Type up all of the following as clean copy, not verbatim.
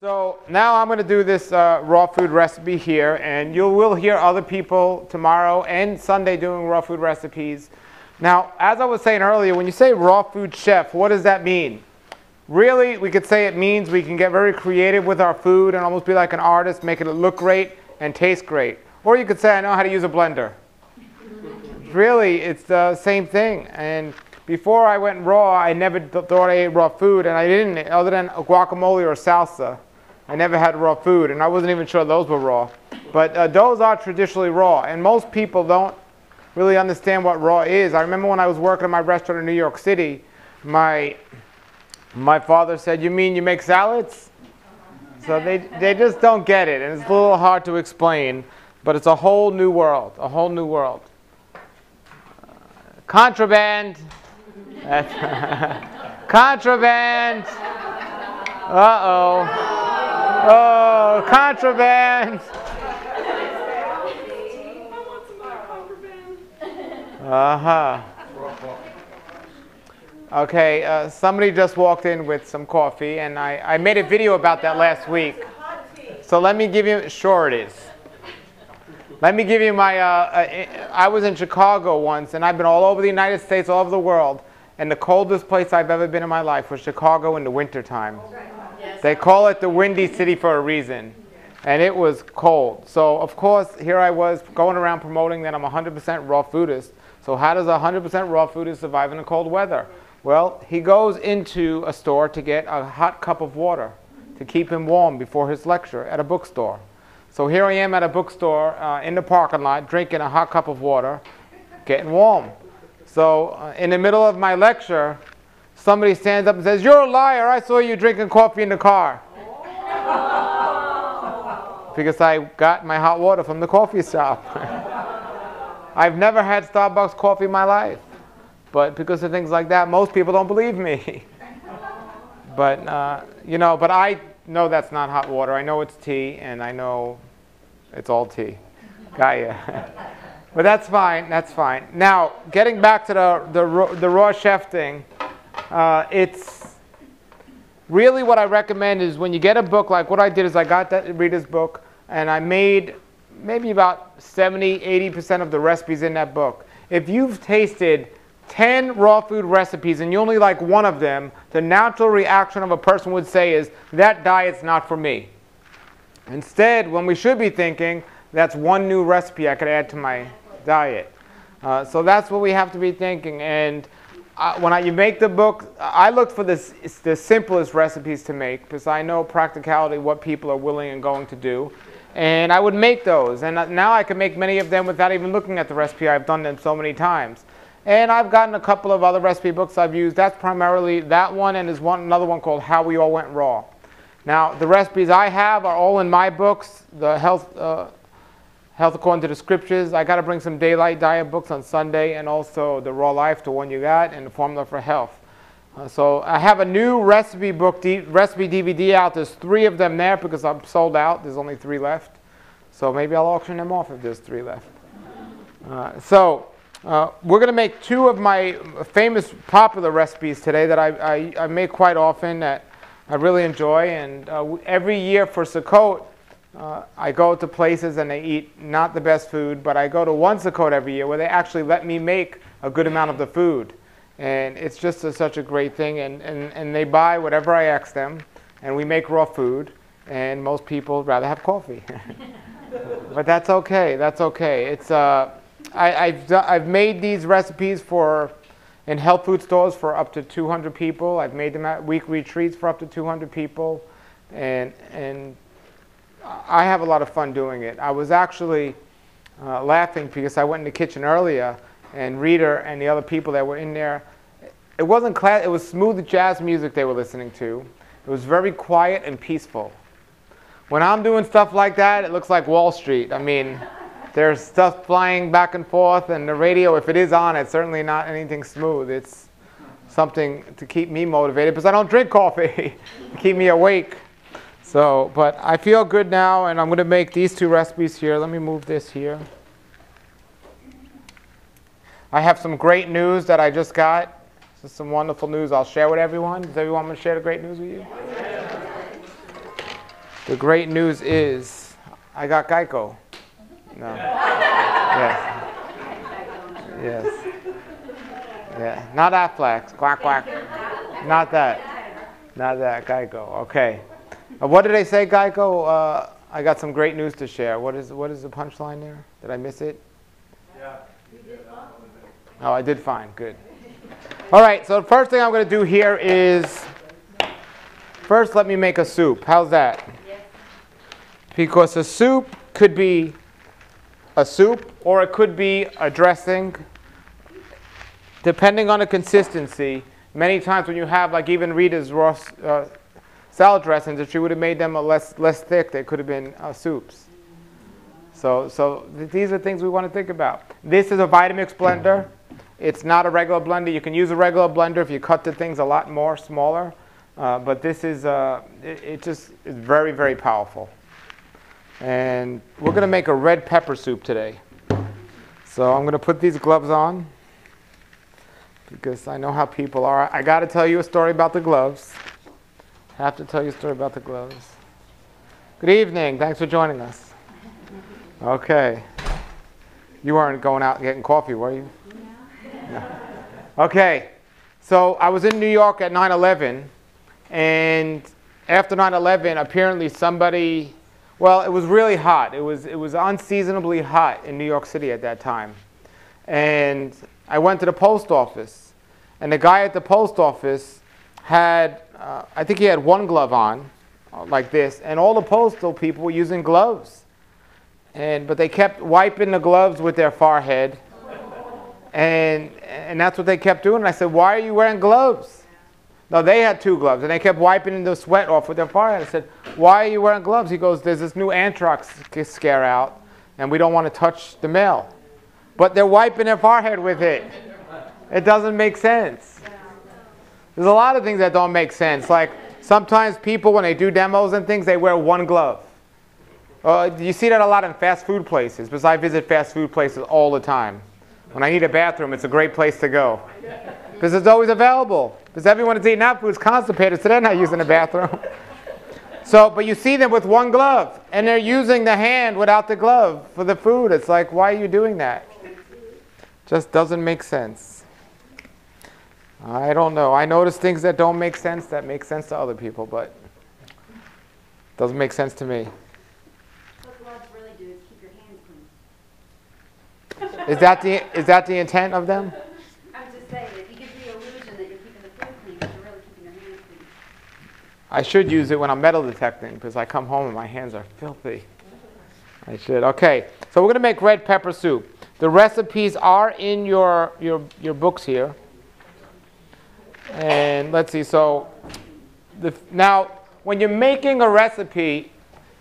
So now I'm going to do this raw food recipe here, and you will hear other people tomorrow and Sunday doing raw food recipes. Now, as I was saying earlier, when you say raw food chef, what does that mean? Really, we could say it means we can get very creative with our food and almost be like an artist, making it look great and taste great. Or you could say, I know how to use a blender. Really, it's the same thing. And before I went raw, I never thought I ate raw food, and I didn't, other than a guacamole or salsa. I never had raw food, and I wasn't even sure those were raw. But those are traditionally raw, and most people don't really understand what raw is. I remember when I was working at my restaurant in New York City, my father said, "You mean you make salads?" So they just don't get it, and it's a little hard to explain, but it's a whole new world, a whole new world. Contraband. Contraband. Uh-oh. Oh, contraband. Uh-huh. Okay, somebody just walked in with some coffee, and I made a video about that last week. So let me give you, sure it is. Let me give you my, I was in Chicago once, and I've been all over the United States, all over the world, and the coldest place I've ever been in my life was Chicago in the wintertime. They call it the Windy City for a reason, and it was cold. So, of course, here I was going around promoting that I'm 100% raw foodist. So how does a 100% raw foodist survive in the cold weather? Well, he goes into a store to get a hot cup of water to keep him warm before his lecture at a bookstore. So here I am at a bookstore in the parking lot drinking a hot cup of water, getting warm. So in the middle of my lecture, somebody stands up and says, "You're a liar, I saw you drinking coffee in the car." Because I got my hot water from the coffee shop. I've never had Starbucks coffee in my life. But because of things like that, most people don't believe me. But, you know, but I know that's not hot water. I know it's tea, and I know it's all tea. Got ya. But that's fine, that's fine. Now, getting back to the raw chef thing, it's really what I recommend is when you get a book, like what I did is I got that reader's book, and I made maybe about 70–80% of the recipes in that book. If you've tasted 10 raw food recipes and you only like one of them, the natural reaction of a person would say is, that diet's not for me. Instead, when we should be thinking, that's one new recipe I could add to my diet. So that's what we have to be thinking. And when you make the book, I look for the simplest recipes to make because I know practicality, what people are willing and going to do. And I would make those. And now I can make many of them without even looking at the recipe. I've done them so many times. And I've gotten a couple of other recipe books I've used. That's primarily that one, and there's another one called How We All Went Raw. Now, the recipes I have are all in my books, the Health According to the Scriptures. I got to bring some Daylight Diet books on Sunday, and also the Raw Life, the one you got, and the Formula for Health. So I have a new recipe book, recipe DVD out. There's 3 of them there because I'm sold out. There's only 3 left. So maybe I'll auction them off if there's 3 left. We're going to make 2 of my famous popular recipes today that I make quite often that I really enjoy. And every year for Sukkot, I go to places and they eat not the best food, but I go to one Sukkot every year where they actually let me make a good amount of the food. And it's just such a great thing. And they buy whatever I ask them, and we make raw food. And most people rather have coffee. But that's okay. That's okay. It's I've made these recipes in health food stores for up to 200 people. I've made them at week retreats for up to 200 people, and I have a lot of fun doing it. I was actually laughing because I went in the kitchen earlier, and Rita and the other people that were in there, it wasn't class. It was smooth jazz music they were listening to. It was very quiet and peaceful. When I'm doing stuff like that, it looks like Wall Street. I mean, there's stuff flying back and forth, and the radio, if it is on, it's certainly not anything smooth. It's something to keep me motivated because I don't drink coffee to keep me awake. So, but I feel good now, and I'm going to make these 2 recipes here. Let me move this here. I have some great news that I just got. This is some wonderful news I'll share with everyone. Does everyone want me to share the great news with you? The great news is I got Geico. No. Yes. Yes. Yeah. Not Aflac. Quack, quack. Not that. Not that. Geico. Okay. What did they say, Geico? I got some great news to share. What is the punchline there? Did I miss it? Yeah. Oh, I did fine. Good. All right. So the first thing I'm going to do here is first let me make a soup. How's that? Yes. Because a soup could be a soup or it could be a dressing. Depending on the consistency, many times when you have like even Rita's raw salad dressings, if she would have made them less thick, they could have been soups. So these are things we want to think about. This is a Vitamix blender. It's not a regular blender. You can use a regular blender if you cut the things a lot more smaller. But this is it just is very, very powerful. And we're going to make a red pepper soup today. So I'm going to put these gloves on because I know how people are. I got to tell you a story about the gloves. I have to tell you a story about the gloves. Good evening. Thanks for joining us. Okay. You weren't going out and getting coffee, were you? No. Okay. So I was in New York at 9/11, and after 9/11, apparently somebody, well, it was really hot. It was unseasonably hot in New York City at that time. And I went to the post office, and the guy at the post office had, I think he had one glove on, like this, and all the postal people were using gloves. But they kept wiping the gloves with their forehead, and that's what they kept doing. And I said, "Why are you wearing gloves?" No, they had two gloves, and they kept wiping the sweat off with their forehead. I said, "Why are you wearing gloves?" He goes, "There's this new anthrax scare out, and we don't want to touch the mail." But they're wiping their forehead with it. It doesn't make sense. There's a lot of things that don't make sense. Like sometimes people, when they do demos and things, they wear one glove. You see that a lot in fast food places, because I visit fast food places all the time. When I need a bathroom, it's a great place to go. Because it's always available. Because everyone that's eating that food is constipated, so they're not using the bathroom. But you see them with one glove, and they're using the hand without the glove for the food. It's like, why are you doing that? Just doesn't make sense. I don't know. I notice things that don't make sense that make sense to other people, but doesn't make sense to me. What gloves really do is keep your hands clean. Is that the intent of them? I'm just saying, it gives the illusion that you're keeping the food clean, but you're really keeping your hands clean. I should use it when I'm metal detecting, because I come home and my hands are filthy. I should. Okay, so we're going to make red pepper soup. The recipes are in your books here. And let's see, so now when you're making a recipe,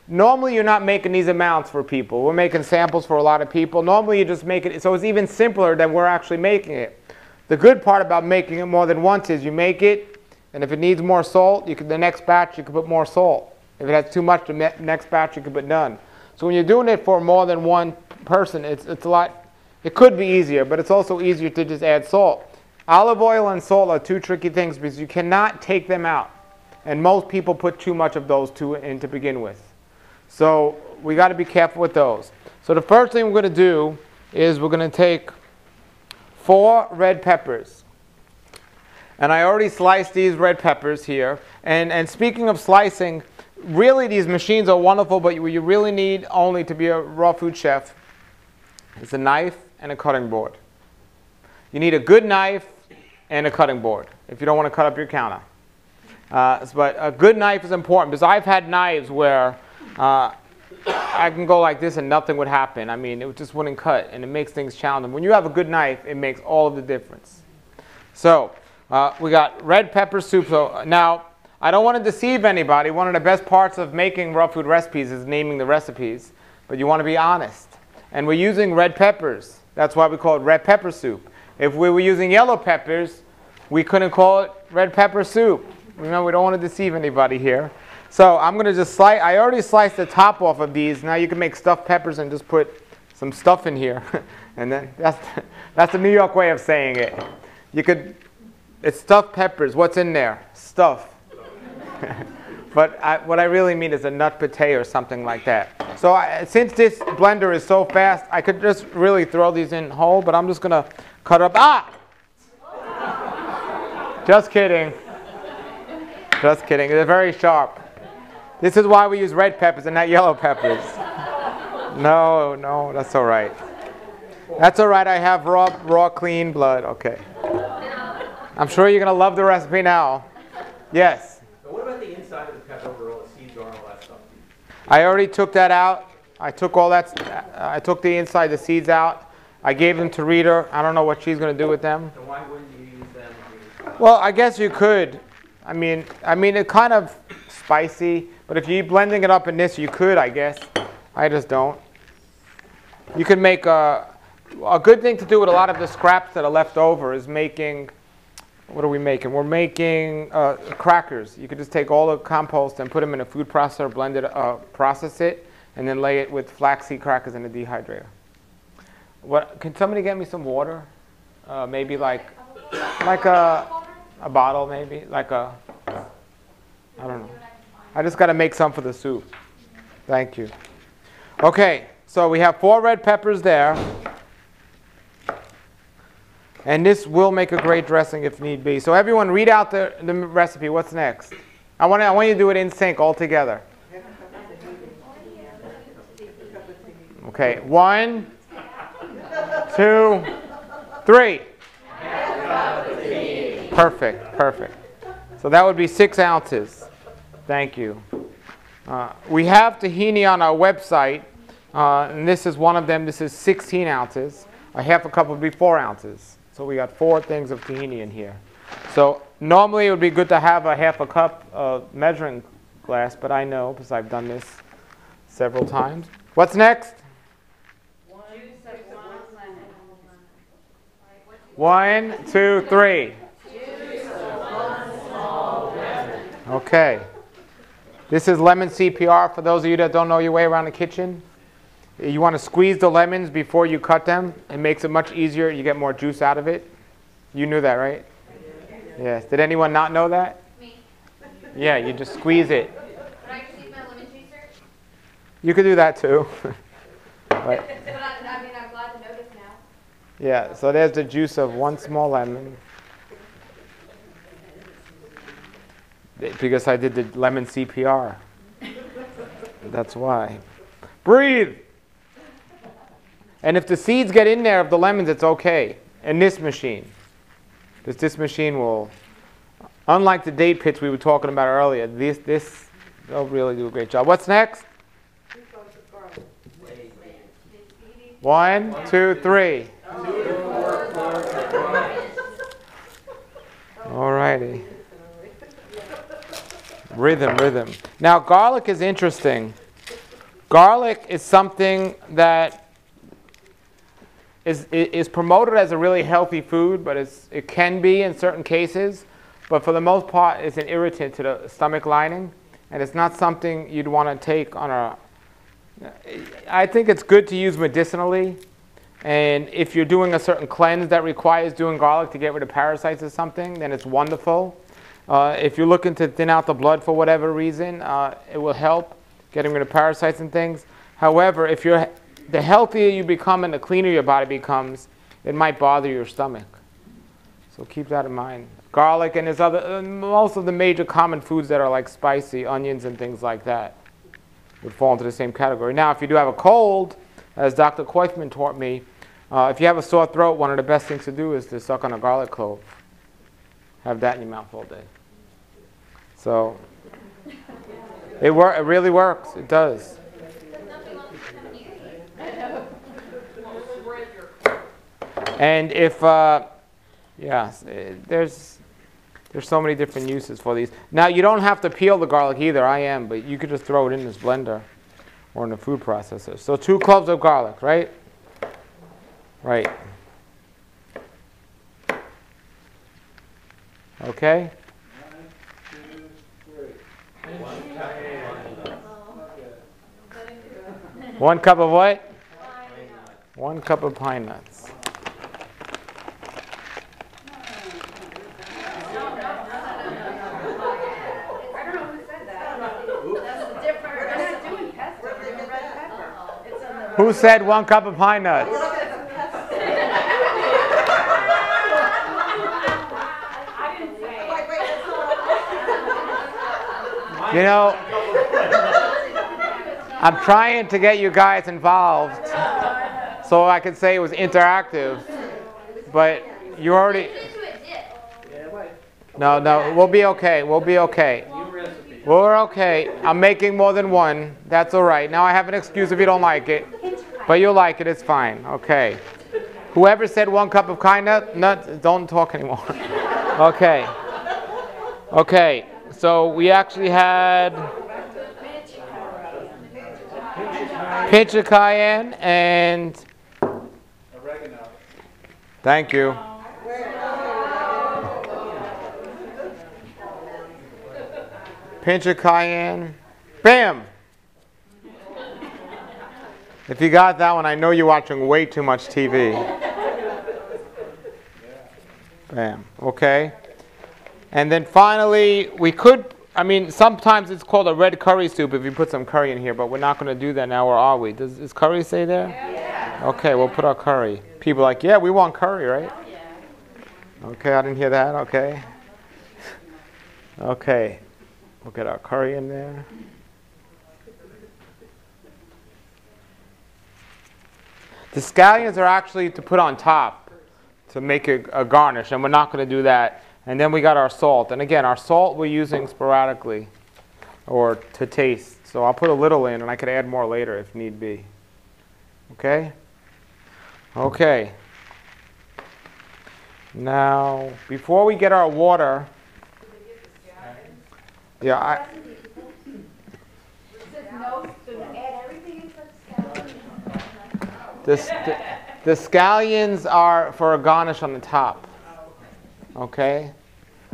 normally you're not making these amounts for people. We're making samples for a lot of people. Normally you just make it, so it's even simpler than we're actually making it. The good part about making it more than once is you make it, and if it needs more salt, the next batch you can put more salt. If it has too much, the next batch you can put none. So when you're doing it for more than one person, it's a lot, it could be easier, but it's also easier to just add salt. Olive oil and salt are two tricky things because you cannot take them out. And most people put too much of those two in to begin with. So we got to be careful with those. So the first thing we're going to do is we're going to take 4 red peppers. And I already sliced these red peppers here. And speaking of slicing, really these machines are wonderful, but what you really need only to be a raw food chef is a knife and a cutting board. You need a good knife and a cutting board if you don't want to cut up your counter. But a good knife is important because I've had knives where I can go like this and nothing would happen. I mean, it just wouldn't cut, and it makes things challenging. When you have a good knife, it makes all of the difference. So we got red pepper soup. So now, I don't want to deceive anybody. One of the best parts of making raw food recipes is naming the recipes, but you want to be honest. And we're using red peppers. That's why we call it red pepper soup. If we were using yellow peppers, we couldn't call it red pepper soup. Remember, we don't want to deceive anybody here. So I'm going to just slice. I already sliced the top off of these. Now you can make stuffed peppers and just put some stuff in here. And then that's the New York way of saying it. You could, it's stuffed peppers. What's in there? Stuff. But what I really mean is a nut pate or something like that. So since this blender is so fast, I could just really throw these in whole, but I'm just going to cut up. Ah! Just kidding. Just kidding. They're very sharp. This is why we use red peppers and not yellow peppers. No, that's all right. That's all right. I have raw, clean blood. Okay. I'm sure you're going to love the recipe now. Yes? But what about the inside of the pepper where all the seeds are and all that stuff? I already took that out. I took all that. I took the inside, the seeds out. I gave them to Rita. I don't know what she's going to do with them. So why wouldn't you use them? Well, I guess you could. I mean, it's kind of spicy, but if you're blending it up in this, you could, I guess. I just don't. You can make a good thing to do with a lot of the scraps that are left over is making. What are we making? We're making crackers. You could just take all the compost and put them in a food processor, blend it, process it, and then lay it with flaxseed crackers in a dehydrator. Can somebody get me some water? Maybe like a bottle, maybe I don't know. I just got to make some for the soup. Thank you. Okay, so we have 4 red peppers there. And this will make a great dressing if need be. So everyone read out the recipe. What's next? I want you to do it in sync all together. Okay, 1, 2, 3. Perfect. So that would be 6 ounces. Thank you. We have tahini on our website, and this is one of them. This is 16 ounces. A half a cup would be 4 ounces. So we got 4 things of tahini in here. So normally it would be good to have a half a cup measuring glass, but I know because I've done this several times. What's next? 1, 2, 3. Okay. This is lemon CPR for those of you that don't know your way around the kitchen. You want to squeeze the lemons before you cut them. It makes it much easier. You get more juice out of it. You knew that, right? Yes. Did anyone not know that? Me. Yeah, you just squeeze it. Can I just use my lemon juicer? You could do that too. But, I'm glad to know this now. yeah, so there's the juice of 1 small lemon. Because I did the lemon CPR. That's why. Breathe! And if the seeds get in there of the lemons, it's okay. In this machine. This machine will, unlike the date pits we were talking about earlier, they'll really do a great job. What's next? 1, 2, 3. All righty. Rhythm. Now, garlic is interesting. Garlic is something that is promoted as a really healthy food, but it can be in certain cases. But for the most part, it's an irritant to the stomach lining, and it's not something you'd want to take on a. I think it's good to use medicinally, and if you're doing a certain cleanse that requires doing garlic to get rid of parasites or something, then it's wonderful. If you're looking to thin out the blood for whatever reason, it will help getting rid of parasites and things. However, the healthier you become and the cleaner your body becomes, it might bother your stomach. So keep that in mind. Garlic and there's most of the major common foods that are like spicy, onions and things like that would fall into the same category. Now, if you do have a cold, as Dr. Koifman taught me, if you have a sore throat, one of the best things to do is to suck on a garlic clove. Have that in your mouth all day. So it really works. It does. And if, there's so many different uses for these. Now, you don't have to peel the garlic either. I am, but you could just throw it in this blender or in the food processor. So 2 cloves of garlic, right? Right. Okay. 1 cup of what? 1 cup of pine nuts. I don't know who said that. Who said 1 cup of pine nuts? You know, I'm trying to get you guys involved so I could say it was interactive, but you already... No, we'll be okay. We'll be okay. We're okay. I'm making more than one. That's all right. Now I have an excuse if you don't like it, but you'll like it. It's fine. Okay. Whoever said 1 cup of pine nuts, don't talk anymore. Okay. Okay. So we actually had pinch of cayenne and oregano. Thank you. Pinch of cayenne. Bam! If you got that one, I know you're watching way too much TV. Bam. Okay. And then finally, we could, sometimes it's called a red curry soup if you put some curry in here, but we're not going to do that now, or are we? Is curry say there? Yeah. Okay, we'll put our curry. People are like, yeah, we want curry, right? Yeah. Okay, I didn't hear that. Okay. Okay. We'll get our curry in there. The scallions are actually to put on top to make a garnish, and we're not going to do that. And then we got our salt. And again, our salt we're using sporadically or to taste. So I'll put a little in, and I could add more later if need be. Okay? Okay. Now, before we get our water... Yeah, the scallions are for a garnish on the top. Okay?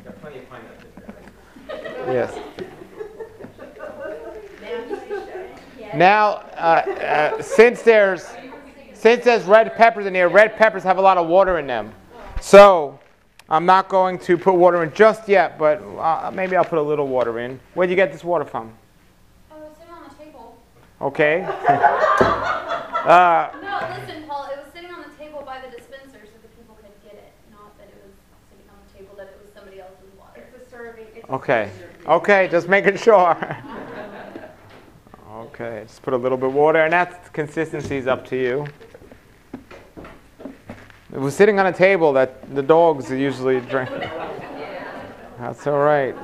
Got plenty of pine nuts in there. Yes. Now, since there's red peppers in here, red peppers have a lot of water in them. So, I'm not going to put water in just yet, but maybe I'll put a little water in. Where'd you get this water from? Oh, it was sitting on the table. Okay. No, listen, Paul, it was sitting on the table by the dispenser so that people could get it. Not that it was sitting on the table, that it was somebody else's water. It's a serving. Okay. Okay, just making sure. Okay, just put a little bit of water, and that consistency is up to you. It was sitting on a table that the dogs usually drink. That's all right.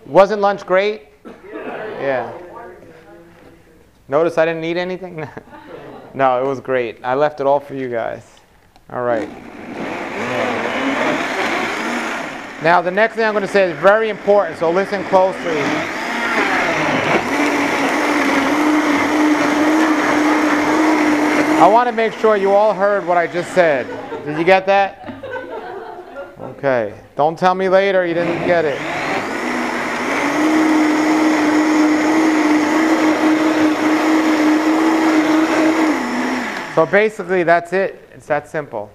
Wasn't lunch great? Yeah. Notice I didn't eat anything? No, it was great. I left it all for you guys. All right. Now, the next thing I'm going to say is very important, so listen closely. I want to make sure you all heard what I just said. Did you get that? Okay. Don't tell me later you didn't get it. So basically, that's it. It's that simple.